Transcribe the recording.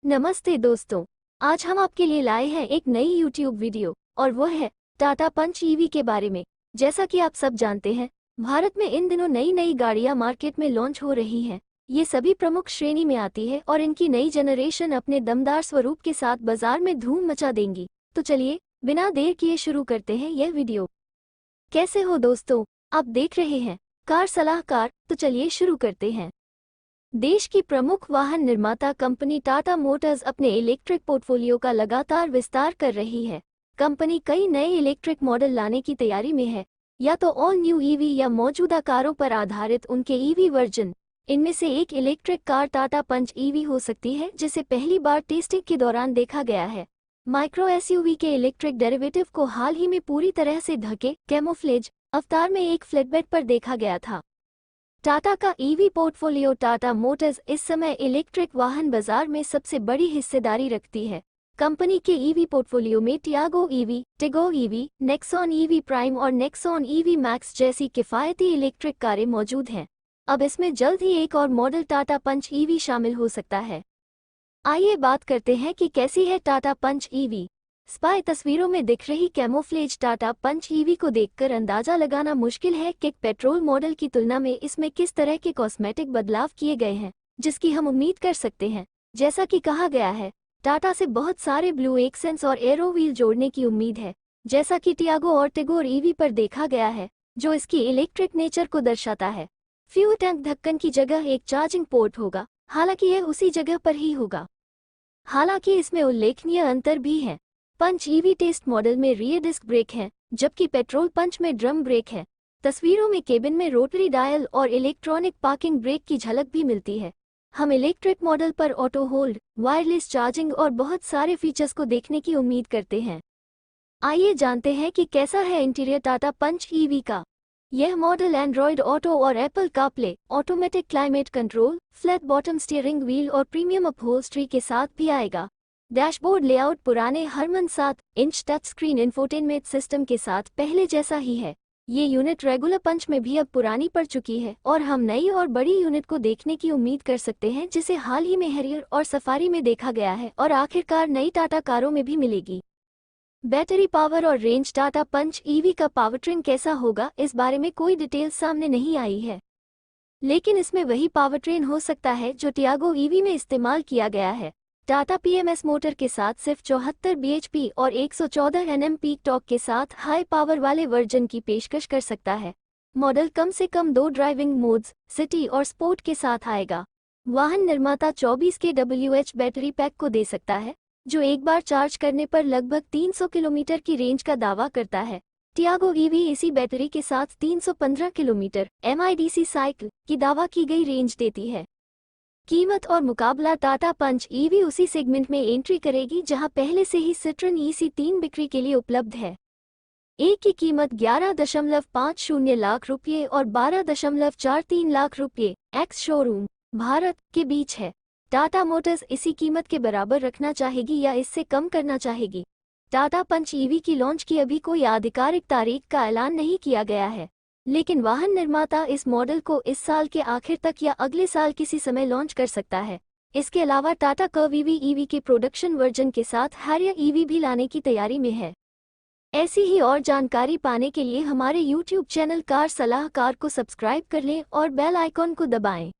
नमस्ते दोस्तों। आज हम आपके लिए लाए हैं एक नई यूट्यूब वीडियो और वो है टाटा पंच ईवी के बारे में। जैसा कि आप सब जानते हैं, भारत में इन दिनों नई नई गाड़ियां मार्केट में लॉन्च हो रही हैं। ये सभी प्रमुख श्रेणी में आती है और इनकी नई जनरेशन अपने दमदार स्वरूप के साथ बाजार में धूम मचा देंगी। तो चलिए बिना देर किए शुरू करते हैं यह वीडियो। कैसे हो दोस्तों, आप देख रहे हैं कार सलाहकार। तो चलिए शुरू करते हैं। देश की प्रमुख वाहन निर्माता कंपनी टाटा मोटर्स अपने इलेक्ट्रिक पोर्टफोलियो का लगातार विस्तार कर रही है। कंपनी कई नए इलेक्ट्रिक मॉडल लाने की तैयारी में है, या तो ऑल न्यू ईवी या मौजूदा कारों पर आधारित उनके ईवी वर्जन। इनमें से एक electric car Tata Punch EV हो सकती है, जिसे पहली बार टेस्टिंग के दौरान देखा गया है। माइक्रो एसयूवी के इलेक्ट्रिक डेरिवेटिव को हाल ही में पूरी तरह से ढके कैमोफ्लेज अवतार में एक फ्लैटबेड पर देखा गया था। टाटा का ईवी पोर्टफोलियो। टाटा मोटर्स इस समय इलेक्ट्रिक वाहन बाजार में सबसे बड़ी हिस्सेदारी रखती है। कंपनी के ईवी पोर्टफोलियो में Tiago EV, Tigor EV, Nexon EV Prime और नेक्सॉन ईवी मैक्स जैसी किफायती इलेक्ट्रिक कारें मौजूद हैं। अब इसमें जल्द ही एक और मॉडल टाटा पंच ईवी शामिल हो सकता है। आइए बात करते हैं कि कैसी है टाटा पंच ईवी। स्पाई तस्वीरों में दिख रही कैमोफ्लेज टाटा पंच ईवी को देखकर अंदाजा लगाना मुश्किल है कि पेट्रोल मॉडल की तुलना में इसमें किस तरह के कॉस्मेटिक बदलाव किए गए हैं, जिसकी हम उम्मीद कर सकते हैं। जैसा कि कहा गया है, टाटा से बहुत सारे ब्लू एक्सेंस और एरो व्हील जोड़ने की उम्मीद है, जैसा कि टियागो और टिगोर ईवी पर देखा गया है, जो इसकी इलेक्ट्रिक नेचर को दर्शाता है। फ्यूल टैंक ढक्कन की जगह एक चार्जिंग पोर्ट होगा, हालांकि यह उसी जगह पर ही होगा। हालांकि इसमें उल्लेखनीय अंतर भी है। पंच ईवी टेस्ट मॉडल में रियर डिस्क ब्रेक है, जबकि पेट्रोल पंच में ड्रम ब्रेक है। तस्वीरों में केबिन में रोटरी डायल और इलेक्ट्रॉनिक पार्किंग ब्रेक की झलक भी मिलती है। हम इलेक्ट्रिक मॉडल पर ऑटो होल्ड, वायरलेस चार्जिंग और बहुत सारे फीचर्स को देखने की उम्मीद करते हैं। आइए जानते हैं कि कैसा है इंटीरियर टाटा पंच ईवी का। यह मॉडल एंड्रॉयड ऑटो और Apple CarPlay, automatic climate control, flat bottom steering wheel और प्रीमियम अपहोल्स्ट्री के साथ भी आएगा। डैशबोर्ड लेआउट पुराने Harman 7 inch touch screen infotainment system के साथ पहले जैसा ही है। ये यूनिट रेगुलर पंच में भी अब पुरानी पड़ चुकी है और हम नई और बड़ी यूनिट को देखने की उम्मीद कर सकते हैं, जिसे हाल ही में हैरियर और सफारी में देखा गया है और आखिरकार नई टाटा कारों में भी मिलेगी। बैटरी पावर और रेंज। टाटा पंच ईवी का पावरट्रेन कैसा होगा, इस बारे में कोई डिटेल्स सामने नहीं आई है, लेकिन इसमें वही पावरट्रेन हो सकता है जो टियागो ईवी में इस्तेमाल किया गया है। टाटा पीएमएस मोटर के साथ सिर्फ 74 bhp और 114 Nm पीक टॉर्क के साथ हाई पावर वाले वर्जन की पेशकश कर सकता है। मॉडल कम से कम 2 ड्राइविंग मोड्स, सिटी और स्पोर्ट के साथ आएगा। वाहन निर्माता 24 kWh बैटरी पैक को दे सकता है, जो एक बार चार्ज करने पर लगभग 300 किलोमीटर की रेंज का दावा करता है। टियागो ईवी इसी बैटरी के साथ 315 किलोमीटर MIDC साइकिल की दावा की गई रेंज देती है। कीमत और मुकाबला। टाटा पंच ईवी उसी सेगमेंट में एंट्री करेगी जहां पहले से ही सिट्रन EC3 बिक्री के लिए उपलब्ध है। एक की कीमत 11.50 लाख रुपये और 12.43 लाख रुपये एक्स शोरूम भारत के बीच है। टाटा मोटर्स इसी कीमत के बराबर रखना चाहेगी या इससे कम करना चाहेगी। टाटा पंच ईवी की लॉन्च की अभी कोई आधिकारिक तारीख का ऐलान नहीं किया गया है, लेकिन वाहन निर्माता इस मॉडल को इस साल के आखिर तक या अगले साल किसी समय लॉन्च कर सकता है। इसके अलावा टाटा कर्व ईवी के प्रोडक्शन वर्जन के साथ हैरियर ईवी भी लाने की तैयारी में है। ऐसी ही और जानकारी पाने के लिए हमारे YouTube चैनल कार सलाहकार को सब्सक्राइब कर लें और बेल आइकॉन को दबाएं।